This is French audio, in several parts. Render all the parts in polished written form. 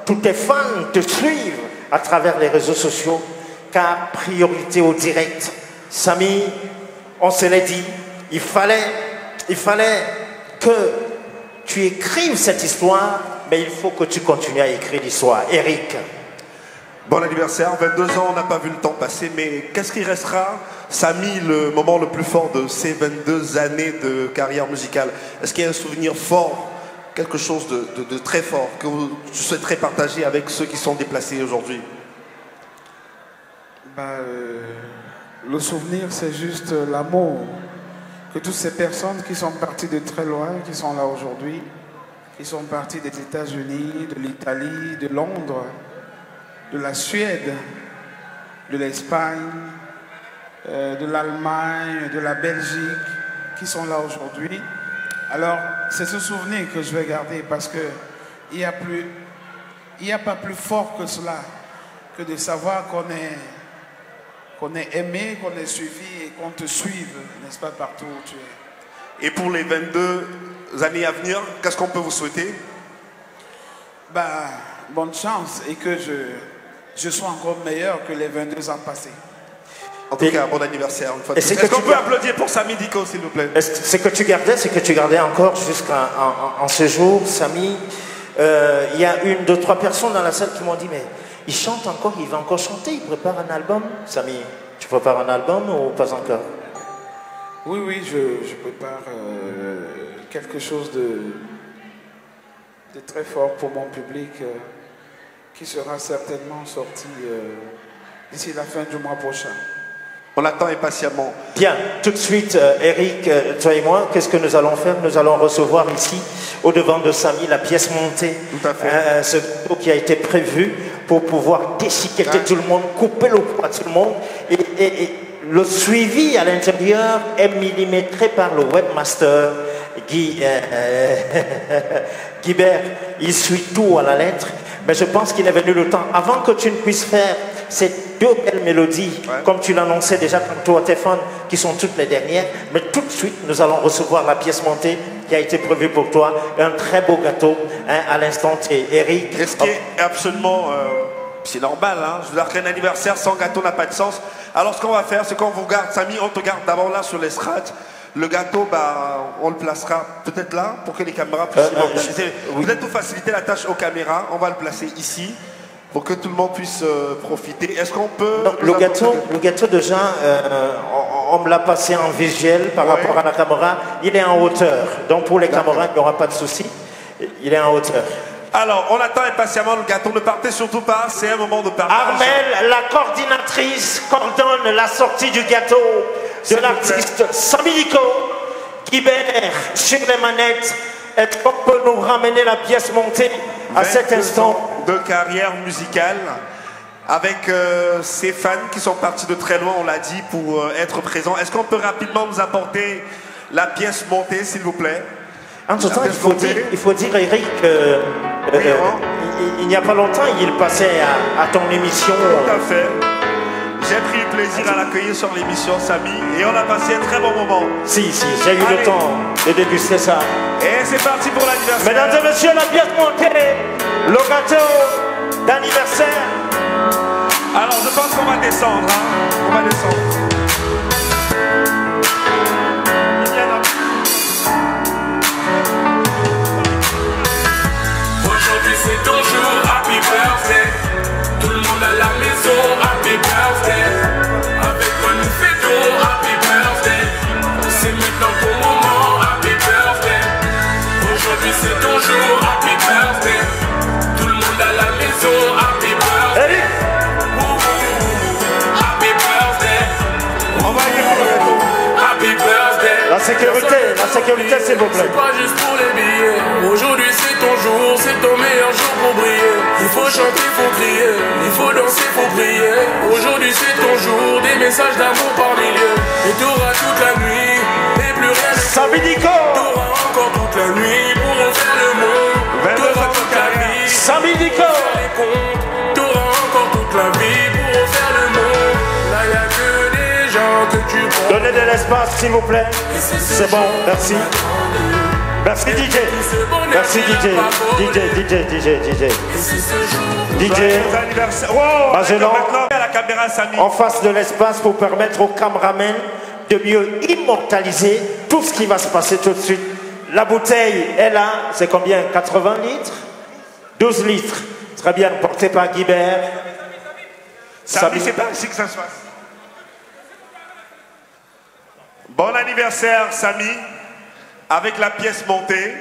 tous tes fans te suivent à travers les réseaux sociaux, car priorité au direct. Samy, on se l'a dit, il fallait que tu écrives cette histoire, mais il faut que tu continues à écrire l'histoire. Eric. Bon anniversaire, 22 ans, on n'a pas vu le temps passer, mais qu'est-ce qui restera, Samy, le moment le plus fort de ces 22 années de carrière musicale? Est-ce qu'il y a un souvenir fort, quelque chose de très fort que tu souhaiterais partager avec ceux qui sont déplacés aujourd'hui? Le souvenir, c'est juste l'amour que toutes ces personnes qui sont parties de très loin, qui sont là aujourd'hui, qui sont parties des États-Unis, de l'Italie, de Londres, de la Suède, de l'Espagne, de l'Allemagne, de la Belgique, qui sont là aujourd'hui. Alors, c'est ce souvenir que je vais garder parce que il n'y a pas plus fort que cela, que de savoir qu'on est aimé, qu'on est suivi et qu'on te suive, n'est-ce pas, partout où tu es. Et pour les 22 années à venir, qu'est-ce qu'on peut vous souhaiter? Bonne chance et que je sois encore meilleur que les 22 ans passés. En tout cas, bon anniversaire. Est-ce qu'on peut applaudir pour Samy Diko, s'il vous plaît? C'est que tu gardais encore jusqu'à ce jour, Samy. Il y a 1, 2, 3 personnes dans la salle qui m'ont dit, mais il chante encore, il va encore chanter, il prépare un album. Samy, tu prépares un album ou pas encore? Oui, je prépare quelque chose de très fort pour mon public qui sera certainement sorti d'ici la fin du mois prochain. On attend impatiemment. Bien, tout de suite, Eric, toi et moi, qu'est-ce que nous allons faire? Nous allons recevoir ici, au devant de Samy, la pièce montée. Tout à fait. Ce gâteau qui a été prévu pour pouvoir déchiqueter tout le monde, couper le poids de tout le monde. Et le suivi à l'intérieur est millimétré par le webmaster Guibert. Il suit tout à la lettre. Mais je pense qu'il est venu le temps, avant que tu ne puisses faire ces 2 belles mélodies, comme tu l'annonçais déjà tantôt à tes fans, qui sont toutes les dernières, mais tout de suite, nous allons recevoir la pièce montée qui a été prévue pour toi, un très beau gâteau, à l'instant T. Eric. Et ce qui est absolument, c'est normal, hein? Je veux dire qu'un anniversaire sans gâteau n'a pas de sens. Alors ce qu'on va faire, c'est qu'on vous garde, Samy, on te garde d'abord là sur l'estrade. Le gâteau, on le placera peut-être là pour que les caméras puissent l'identifier. Oui. Peut-être pour faciliter la tâche aux caméras, on va le placer ici pour que tout le monde puisse profiter. Est-ce qu'on peut... Non, le gâteau déjà, on me l'a passé en visuel par rapport à la caméra. Il est en hauteur. Donc pour les caméras, il n'y aura pas de souci. Il est en hauteur. Alors, on attend impatiemment le gâteau. Ne partez surtout pas, c'est un moment de partage. Armelle, la coordinatrice, coordonne la sortie du gâteau de l'artiste Samy Diko. Guibert sur les manettes. Est-ce qu'on peut nous ramener la pièce montée à cet instant de carrière musicale avec ces fans qui sont partis de très loin, on l'a dit, pour être présents. Est-ce qu'on peut rapidement nous apporter la pièce montée, s'il vous plaît? En tout temps, il faut dire, Eric, il n'y a pas longtemps, il passait à ton émission. Tout à fait. J'ai pris plaisir à l'accueillir sur l'émission, Samy, et on a passé un très bon moment. Si, j'ai eu le temps de déguster ça. Et c'est parti pour l'anniversaire. Mesdames et messieurs, la pièce montée, le gâteau d'anniversaire. Alors, je pense qu'on va descendre, hein. On va descendre. Aujourd'hui c'est ton jour, happy birthday. Tout le monde à la maison, happy birthday. Avec moi nous fêtons, happy birthday. C'est maintenant ton moment, happy birthday. Aujourd'hui c'est ton jour, happy birthday. Tout le monde à la maison, happy birthday. Happy birthday. On va y aller. Happy birthday. La sécurité s'il vous plaît. C'est pas juste pour les billets. Aujourd'hui c'est ton jour, c'est ton meilleur jour pour briller. Il faut chanter, il faut crier, il faut danser, il faut prier. Aujourd'hui c'est ton jour, des messages d'amour par milliers. Et t'auras toute la nuit, et plus rien ne Samy Diko. T'auras encore toute la nuit pour refaire le monde. T'auras toute la vie, Samy Diko. faire les comptes. T'auras encore toute la vie pour refaire le monde. Là y'a que des gens que tu prends. Donnez de l'espace s'il vous plaît. C'est bon, merci. Merci DJ. Merci DJ. Magellan, en face de l'espace pour permettre aux caméramans de mieux immortaliser tout ce qui va se passer tout de suite. La bouteille est là, c'est combien? 80 litres? 12 litres. Très bien, porté par Guibert. Samedi, c'est pas ici que ça se passe. Bon anniversaire, Samy, avec la pièce montée.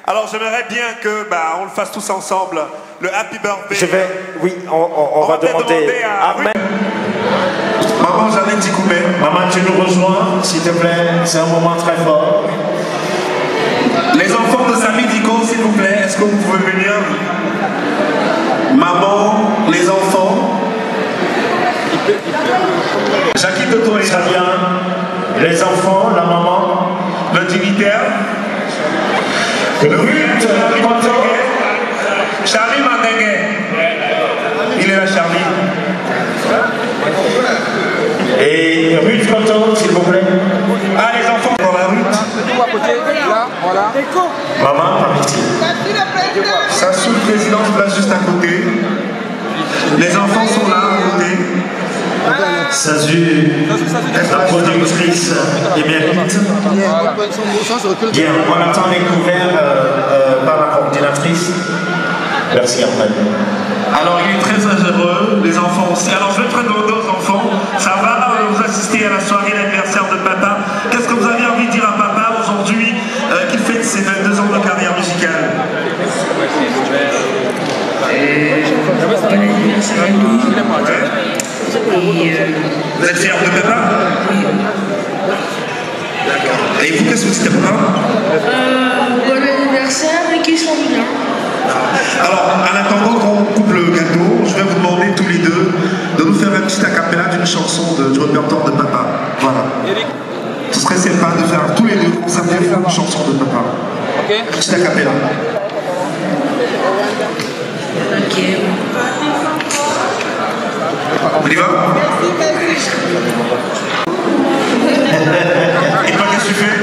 Alors, j'aimerais bien que, on le fasse tous ensemble. Le Happy Birthday. On va demander à Ahmed. Maman Jeannette Dikoumé. Maman, tu nous rejoins, s'il te plaît. C'est un moment très fort. Les enfants de Samy Diko, s'il vous plaît, est-ce que vous pouvez venir? Maman, les enfants. Jackie Toto est très bien. Les enfants, la maman, le dignitaire, Ruth, Charlie Mandengue. Il est là, Charlie. Et Ruth Coton, s'il vous plaît. Ah, les enfants dans la Ruth. Là, voilà. Maman, par ici. Sa sous-présidente place juste à côté. Les enfants sont là à côté. Sazu, la productrice émérite. Bien, on attend les couverts par la coordinatrice. Merci, Ahmed. Alors, il est très heureux, les enfants aussi. Alors, je vais prendre nos enfants. Ça va, vous assister à la soirée d'anniversaire de papa. Qu'est-ce que vous avez envie de dire à papa aujourd'hui qui fête ses 22 ans de carrière musicale? Vous êtes fiers de papa? Et vous, qu'est-ce que vous dites à papa? Bon anniversaire et qu'ils sont bien. Alors, en attendant qu'on coupe le gâteau, je vais vous demander tous les deux de nous faire un petit acapella d'une chanson du répertoire de papa. Voilà. Ce serait sympa de faire tous les deux une chanson de papa. Ok. Petit acapella. Ok. On y va? Et toi, qu'est-ce que tu fais?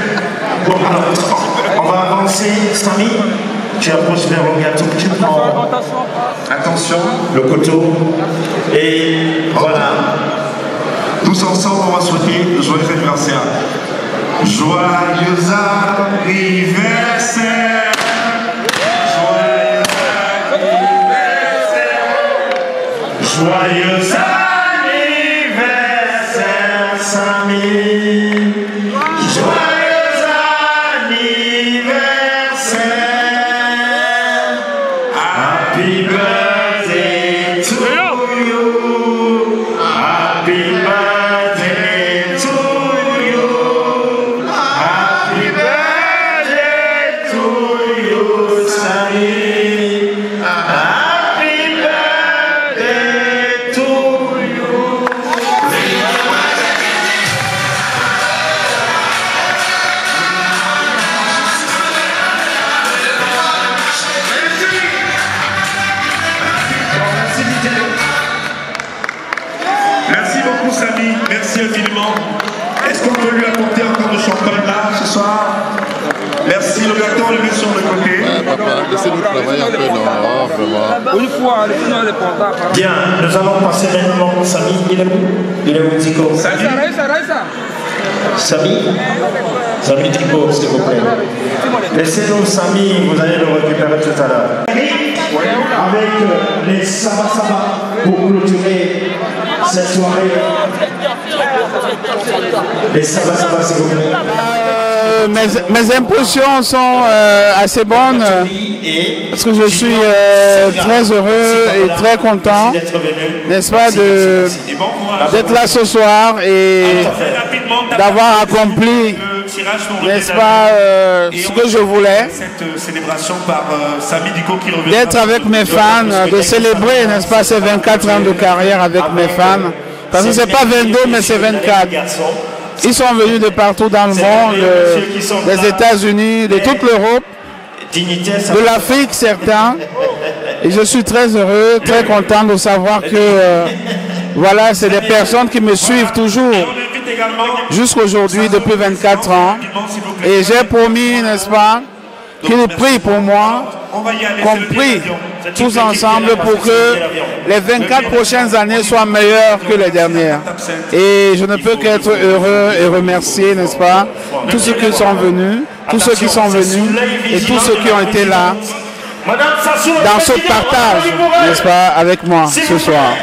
Bon, alors, on va avancer. Samy, tu approches vers le gâteau, tu prends Attention. le couteau. Et voilà. Tous ensemble, on va souhaiter le joyeux anniversaire. Joyeux anniversaire. Joyeux anniversaire. Joyeux anniversaire, Samy. Joyeux anniversaire. Happy birthday to you. Happy birthday to you. Happy birthday to you, Samy. Happy birthday to you. Merci beaucoup, Samy. Merci infiniment. Est-ce qu'on peut lui apporter encore du champagne là ce soir? Merci, le gâteau, on le met sur le côté. Papa, laissez-nous travailler un peu, non? Vraiment. Une fois, le film est portable. Bien, nous allons passer maintenant au Samy. Il est où? Il est où, Diko? Samy. Samy? Samy Diko, s'il vous plaît. Laissez-nous Samy, vous allez le récupérer tout à l'heure. Avec les Saba Saba pour clôturer cette soirée. Les Saba Saba, s'il vous plaît. Mes impressions sont assez bonnes parce que je suis très heureux et très content, n'est-ce pas, d'être là ce soir et d'avoir accompli, n'est-ce pas, ce que je voulais, d'être avec mes fans, de célébrer, n'est-ce pas, ces 24 ans de carrière avec mes fans, parce que ce n'est pas 22 mais c'est 24. Ils sont venus de partout dans le monde, des États-Unis, de toute l'Europe, de l'Afrique certains. Et je suis très heureux, très content de savoir que voilà, c'est des personnes qui me suivent toujours jusqu'aujourd'hui depuis 24 ans. Et j'ai promis, n'est-ce pas, qu'ils prient pour moi, qu'on prie tous ensemble pour que les 24 prochaines années soient meilleures que les dernières. Et je ne peux qu'être heureux et remercier, n'est-ce pas, tous ceux qui sont venus, tous ceux qui sont venus et tous ceux qui ont été là dans ce partage, n'est-ce pas, avec moi ce soir.